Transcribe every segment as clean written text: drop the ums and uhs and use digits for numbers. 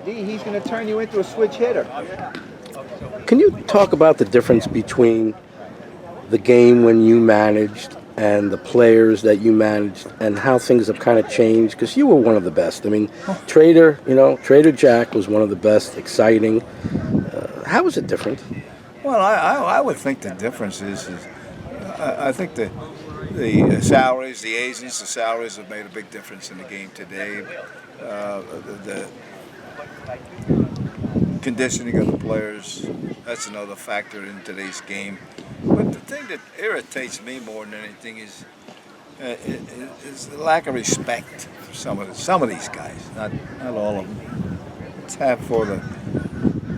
He's going to turn you into a switch hitter. Can you talk about the difference between the game when you managed and the players that you managed and how things have kind of changed? Because you were one of the best. I mean, Trader Jack was one of the best, exciting. How was it different? Well, I would think the difference is I think the salaries, the agents, the salaries have made a big difference in the game today. The conditioning of the players, that's another factor in today's game. But the thing that irritates me more than anything is the lack of respect for some of these guys, not all of them. It's have for the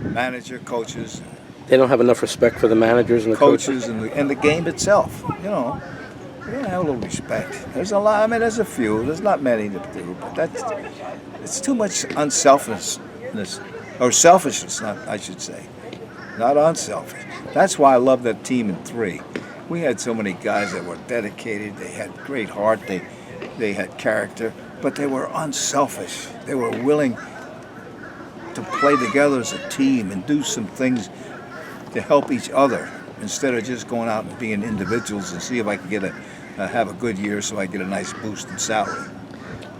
manager, coaches. They don't have enough respect for the managers and the coaches and the game itself. You know, they don't have a little respect. There's a lot. I mean, there's a few. There's not many to do, but it's too much unselfishness or selfishness. I should say, not unselfish. That's why I love that team in 3. We had so many guys that were dedicated. They had great heart. They had character, but they were unselfish. They were willing to play together as a team and do some things to help each other instead of just going out and being individuals and see if I can get have a good year so I get a nice boost in salary.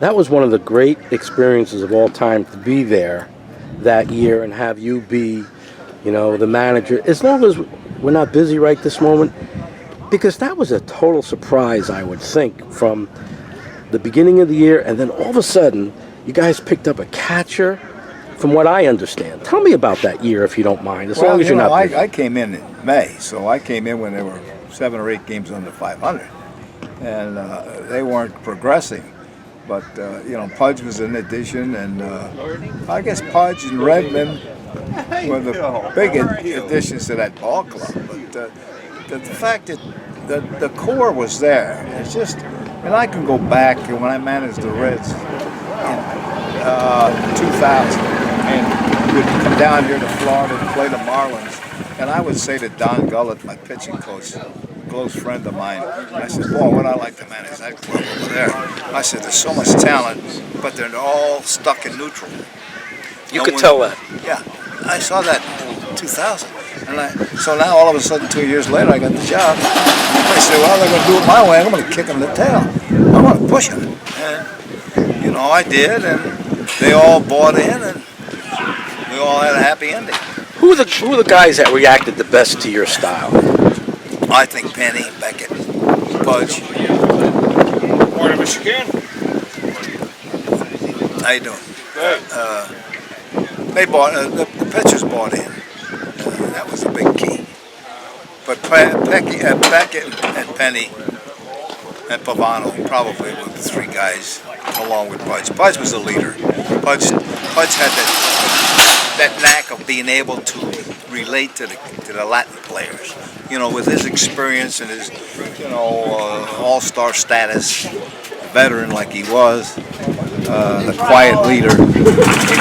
That was one of the great experiences of all time to be there that year and have you be, the manager. As long as we're not busy right this moment, because that was a total surprise, I would think, from the beginning of the year, and then all of a sudden, you guys picked up a catcher. From what I understand, tell me about that year, if you don't mind. As long as you're not busy. I came in May, so I came in when there were 7 or 8 games under 500, and they weren't progressing. But Pudge was an addition, and I guess Pudge and Redmond were the big additions to that ball club. But the fact that the core was there, it's just, and I can go back to when I managed the Reds in 2000. And we'd come down here to Florida and play the Marlins. And I would say to Don Gullett, my pitching coach, a close friend of mine, I said, boy, what I like to manage that club over there. I said, there's so much talent, but they're all stuck in neutral. You could tell that. Yeah, I saw that in 2000. And so now all of a sudden, 2 years later, I got the job. I said, well, they're going to do it my way. I'm going to kick them in the tail. I'm going to push them. And, I did, and they all bought in, and we all had a happy ending. Who are the guys that reacted the best to your style? I think Penny, Beckett, Pudge. Morning, Mr. Ken. How you doing? They bought the pitchers bought in. That was a big key. But Beckett and Penny and Pavano probably were the 3 guys along with Pudge. Pudge was a leader. Pudge had that knack of being able to relate to the Latin players. With his experience and his all-star status, veteran like he was, the quiet leader, he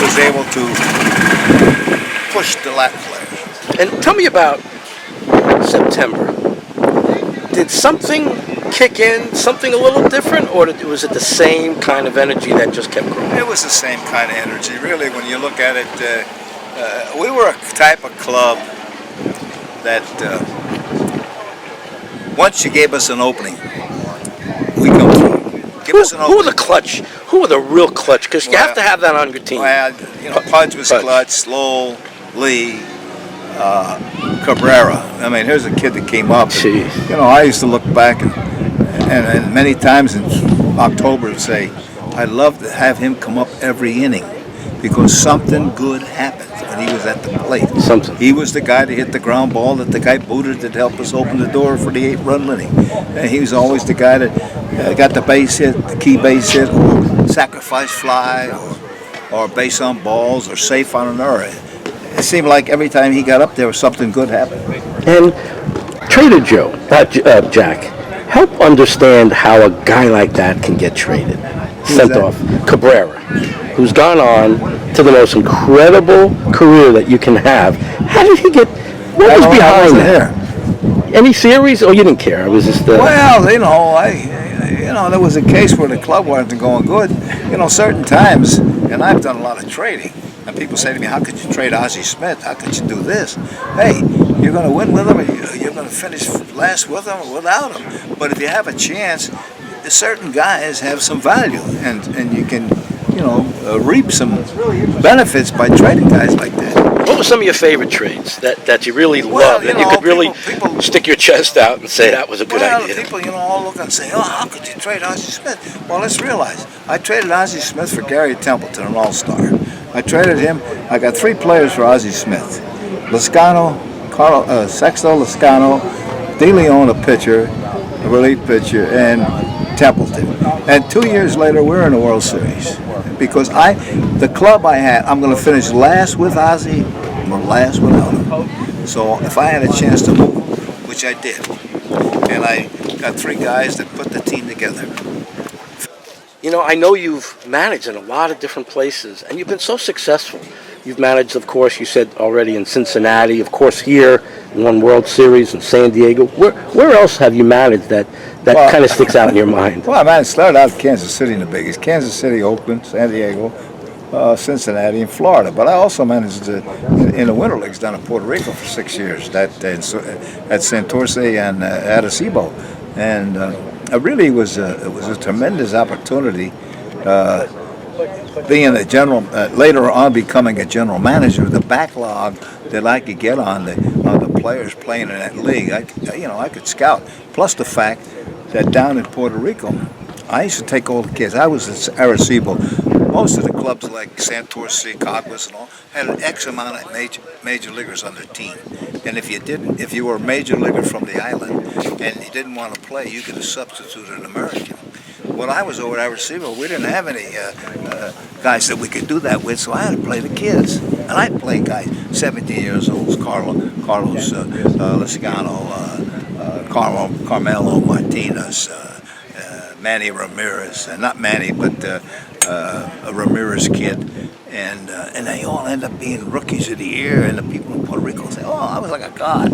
was able to push the Latin players. And tell me about September. Did something kick in, something a little different, or was it the same kind of energy that just kept growing? It was the same kind of energy, really. When you look at it, we were a type of club that once you gave us an opening, we come through. Who were the clutch? Who were the real clutch? Because you have to have that on your team. Well, Pudge was clutch, Lowell, Lee, Cabrera. I mean, here's a kid that came up. And, I used to look back and many times in October and say, I'd love to have him come up every inning because something good happened when he was at the plate. He was the guy that hit the ground ball that the guy booted that helped us open the door for the 8-run inning. And he was always the guy that got the base hit, the key base hit, or sacrifice fly, or base on balls, or safe on an error. It seemed like every time he got up there, something good happened. And Trader Jack, help understand how a guy like that can get traded. sent off. Cabrera, who's gone on to the most incredible career that you can have. How did he get? What was behind that? Any theories? Oh, you didn't care. It was just. Well, there was a case where the club wasn't going good. Certain times, and I've done a lot of trading. And people say to me, how could you trade Ozzie Smith? How could you do this? Hey, you're going to win with him, or you're going to finish last with him or without him. But if you have a chance, certain guys have some value, and you can, reap some benefits by trading guys like that. What were some of your favorite trades that you really loved, that you could really stick your chest out and say that was a good idea? People, all look and say, oh, how could you trade Ozzie Smith? Well, let's realize, I traded Ozzie Smith for Gary Templeton, an all-star. I traded him. I got 3 players for Ozzie Smith: Sexto Lascano, De Leon, a pitcher, a relief pitcher, and Templeton. And 2 years later, we're in the World Series because the club I had, I'm going to finish last with Ozzie or last without him. So if I had a chance to move, which I did, and I got 3 guys that put the team together. I know you've managed in a lot of different places, and you've been so successful. You've managed, of course, you said already in Cincinnati, of course here, won World Series in San Diego. Where else have you managed that kind of sticks out in your mind? Well, I started out in Kansas City in the biggest. Kansas City, Oakland, San Diego, Cincinnati, and Florida. But I also managed in the Winter Leagues down in Puerto Rico for 6 years, at Santurce and Arecibo. And it really was a tremendous opportunity. Being a general, later on becoming a general manager, the backlog that I could get on the players playing in that league, I could scout. Plus the fact that down in Puerto Rico, I used to take all the kids. I was at Arecibo. Most of the clubs like Santurce, Caguas, and all had an X amount of major leaguers on their team. And if you were a major leaguer from the island and you didn't want to play, you could have substituted an American. When I was over at Arecibo, we didn't have any guys that we could do that with, so I had to play the kids. And I played guys 17 years old, Carlos Lascano, Carmelo Martinez, Manny Ramirez, not Manny, but a Ramirez kid. And they all end up being rookies of the year, and the people in Puerto Rico say, oh, I was like a god.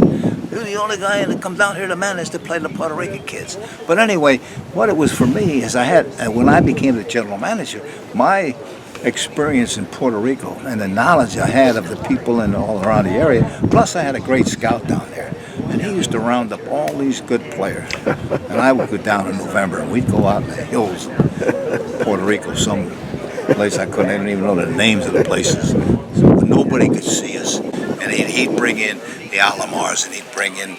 You're the only guy that comes down here to manage to play the Puerto Rican kids. But anyway, what it was for me is when I became the general manager, my experience in Puerto Rico and the knowledge I had of the people and all around the area, plus I had a great scout down there. And he used to round up all these good players. And I would go down in November, and we'd go out in the hills of Puerto Rico, some place I didn't even know the names of the places. So nobody could see us. And he'd bring in the Alamars, and he'd bring in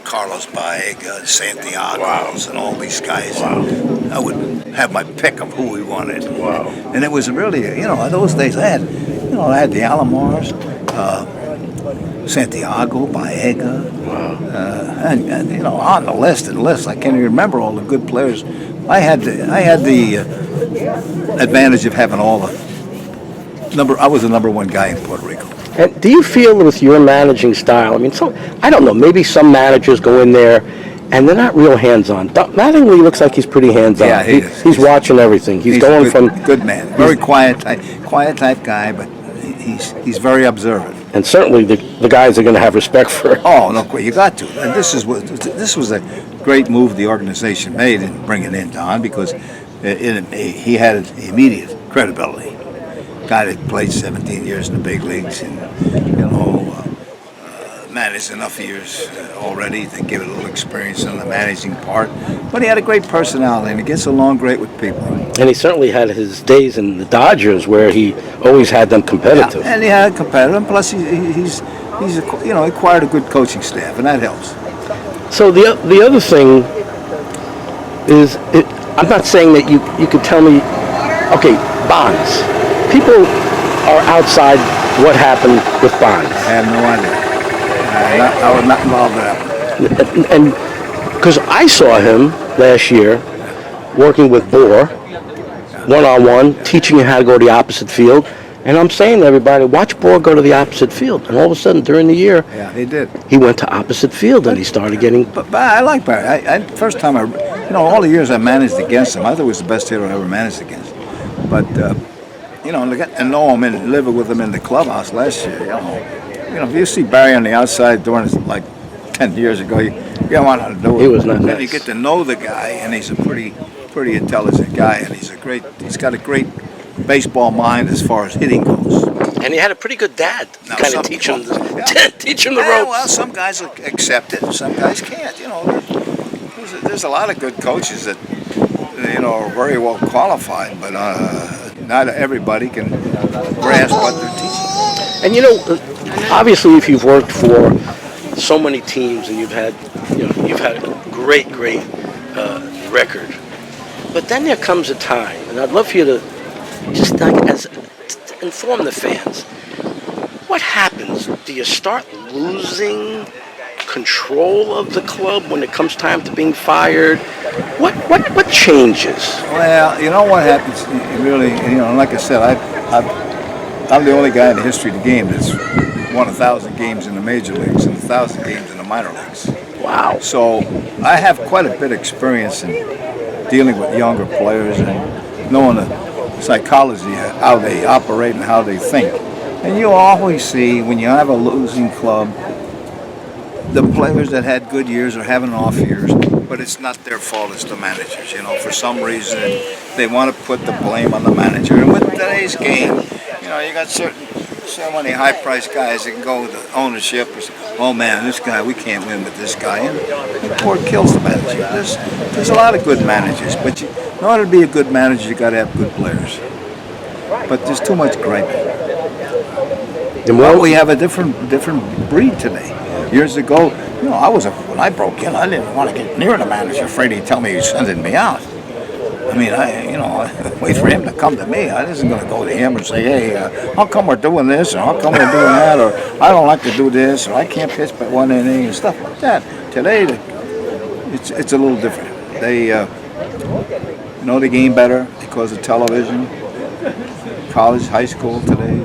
Carlos Baega, Santiago's, and all these guys. Wow. I would have my pick of who we wanted. Wow. And it was really, in those days I had the Alamars, Santiago, Baega, and on the list. I can't even remember all the good players. I had the advantage of having all the I was the number 1 guy in Puerto Rico. And do you feel with your managing style? I mean, I don't know. Maybe some managers go in there and they're not real hands-on. Mattingly looks like he's pretty hands-on. Yeah, he's watching everything. He's going from good man, very quiet type guy, but he's very observant. And certainly the guys are going to have respect for it. Oh no, you got to. And this was a great move the organization made in bringing in Don, because he had immediate credibility. Guy that played 17 years in the big leagues, and managed enough years already to give it a little experience on the managing part. But he had a great personality, and he gets along great with people. And he certainly had his days in the Dodgers where he always had them competitive. Yeah, and he had competitive. Plus, he's acquired a good coaching staff, and that helps. So the other thing is, I'm not saying that you could tell me, okay, Bonds. People are outside what happened with Bonds. I have no idea. I was not involved in that. And because I saw him last year working with Bohr, one-on-one, teaching him how to go to the opposite field. And I'm saying to everybody, watch Borg go to the opposite field. And all of a sudden, during the year, Yeah, he did. he went to opposite field and he started getting. But I like Barry. First time all the years I managed against him, I thought he was the best hitter I ever managed against. But and know him and living with him in the clubhouse last year. If you see Barry on the outside during like 10 years ago, you don't want to do it. He was not Then nice. you get to know the guy, and he's a pretty intelligent guy, and he's got a great baseball mind as far as hitting goes. And he had a pretty good dad to Now, kind some- of teach him, yeah. teach him the Yeah, ropes. well, some guys accept it, some guys can't. There's a lot of good coaches that are very well qualified, but not everybody can grasp what they're teaching. And obviously, if you've worked for so many teams and you've had a great record, but then there comes a time, and I'd love for you to just to inform the fans. What happens? Do you start losing control of the club when it comes time to being fired? What changes? Well, you know what happens, really, like I said, I'm the only guy in the history of the game that's won 1,000 games in the major leagues and 1,000 games in the minor leagues. Wow. So I have quite a bit of experience in dealing with younger players and knowing the psychology, how they operate and how they think. And you always see when you have a losing club, the players that had good years are having off years, but it's not their fault, it's the managers. For some reason they want to put the blame on the manager. And with today's game, you got so many high-priced guys that can go with the ownership and say, oh man, this guy, we can't win with this guy. And the board kills the manager. There's a lot of good managers, but in order to be a good manager, you got to have good players. But there's too much griping. Well, we have a different breed today. Years ago, when I broke in, I didn't want to get near the manager, afraid he'd tell me he's sending me out. I mean, I wait for him to come to me. I wasn't going to go to him and say, hey, how come we're doing this, or how come we're doing that, or I don't like to do this, or I can't pitch but one inning, and stuff like that. Today, it's a little different. They know the game better because of television, college, high school today,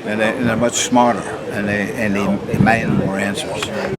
and they're much smarter, and they demand more answers.